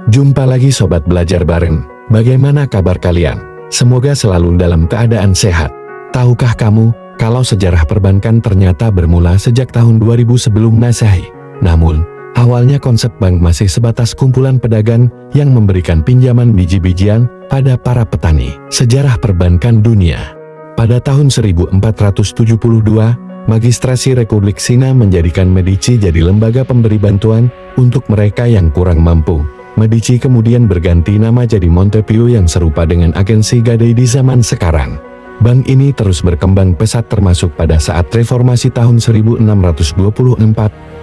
Jumpa lagi Sobat Belajar Bareng. Bagaimana kabar kalian? Semoga selalu dalam keadaan sehat. Tahukah kamu, kalau sejarah perbankan ternyata bermula sejak tahun 2000 sebelum Masehi. Namun, awalnya konsep bank masih sebatas kumpulan pedagang yang memberikan pinjaman biji-bijian pada para petani. Sejarah perbankan dunia. Pada tahun 1472, Magistrasi Republik Cina menjadikan Medici jadi lembaga pemberi bantuan untuk mereka yang kurang mampu. Medici kemudian berganti nama jadi Montepio yang serupa dengan agensi gadai di zaman sekarang. Bank ini terus berkembang pesat termasuk pada saat reformasi tahun 1624.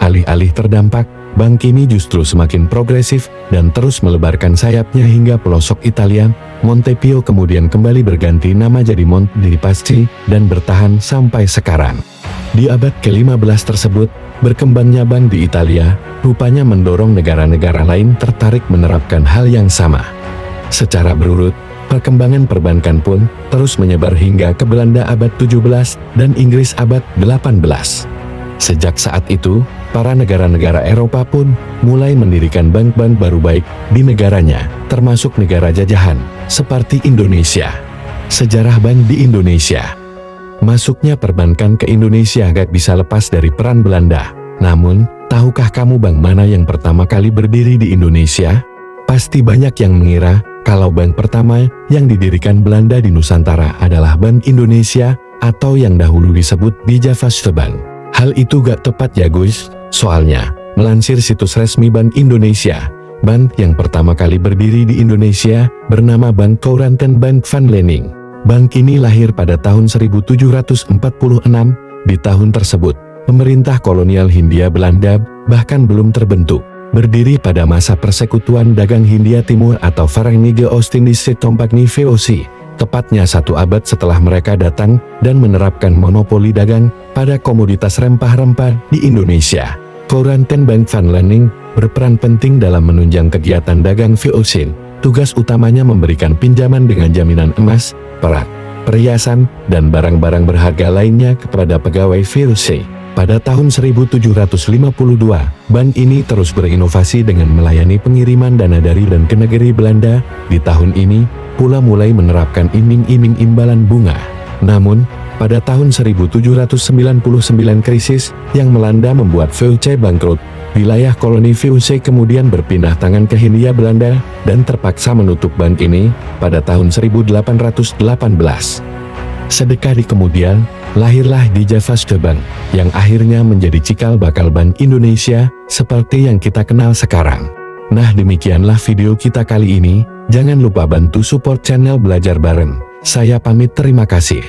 Alih-alih terdampak, bank ini justru semakin progresif dan terus melebarkan sayapnya hingga pelosok Italia. Montepio kemudian kembali berganti nama jadi Monte dei Paschi dan bertahan sampai sekarang. Di abad ke-15 tersebut, berkembangnya bank di Italia rupanya mendorong negara-negara lain tertarik menerapkan hal yang sama. Secara berurut, perkembangan perbankan pun terus menyebar hingga ke Belanda abad 17 dan Inggris abad 18. Sejak saat itu, para negara-negara Eropa pun mulai mendirikan bank-bank baru baik di negaranya, termasuk negara jajahan, seperti Indonesia. Sejarah bank di Indonesia. Masuknya perbankan ke Indonesia gak bisa lepas dari peran Belanda. Namun, tahukah kamu bank mana yang pertama kali berdiri di Indonesia? Pasti banyak yang mengira kalau bank pertama yang didirikan Belanda di Nusantara adalah Bank Indonesia atau yang dahulu disebut Bijavashtebank. Hal itu gak tepat ya guys, soalnya melansir situs resmi Bank Indonesia, bank yang pertama kali berdiri di Indonesia bernama Bank Courantijn Bank van Lening. Bank ini lahir pada tahun 1746. Di tahun tersebut, pemerintah kolonial Hindia Belanda bahkan belum terbentuk. Berdiri pada masa persekutuan dagang Hindia Timur atau Verenigde Oost-Indische Compagnie VOC, tepatnya 1 abad setelah mereka datang dan menerapkan monopoli dagang pada komoditas rempah-rempah di Indonesia. Courantijn Bank van Lening berperan penting dalam menunjang kegiatan dagang VOC. Tugas utamanya memberikan pinjaman dengan jaminan emas, perak, perhiasan, dan barang-barang berharga lainnya kepada pegawai VOC. Pada tahun 1752, bank ini terus berinovasi dengan melayani pengiriman dana dari dan ke negeri Belanda. Di tahun ini, pula mulai menerapkan iming-iming imbalan bunga. Namun, pada tahun 1799 krisis yang melanda membuat VOC bangkrut. Wilayah koloni VOC kemudian berpindah tangan ke Hindia Belanda dan terpaksa menutup bank ini pada tahun 1818. Sedekah di kemudian, lahirlah Bijavashtebank yang akhirnya menjadi cikal bakal Bank Indonesia seperti yang kita kenal sekarang. Nah, demikianlah video kita kali ini. Jangan lupa bantu support channel Belajar Bareng. Saya pamit, terima kasih.